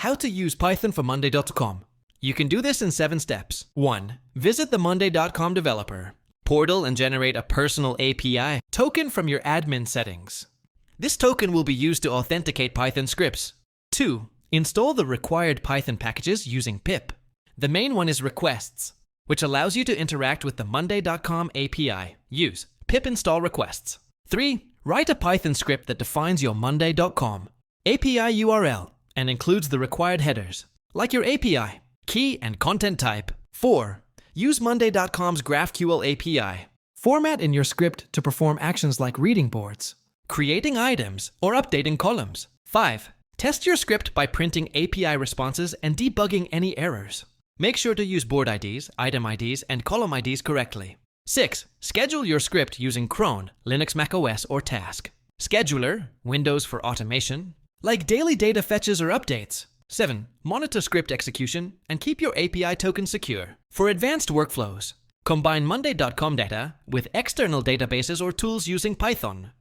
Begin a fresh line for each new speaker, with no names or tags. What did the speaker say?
How to use Python for Monday.com. You can do this in 7 steps. 1. Visit the Monday.com developer portal and generate a personal API token from your admin settings. This token will be used to authenticate Python scripts. 2. Install the required Python packages using pip. The main one is requests, which allows you to interact with the Monday.com API. Use pip install requests. 3. Write a Python script that defines your Monday.com API URL and includes the required headers, like your API, key, and content type. 4. Use Monday.com's GraphQL API. Format in your script to perform actions like reading boards, creating items, or updating columns. 5. Test your script by printing API responses and debugging any errors. Make sure to use board IDs, item IDs, and column IDs correctly. 6. Schedule your script using cron, Linux, macOS, or Task. Scheduler, Windows for automation, like daily data fetches or updates. 7. Monitor script execution and keep your API token secure. For advanced workflows, combine Monday.com data with external databases or tools using Python.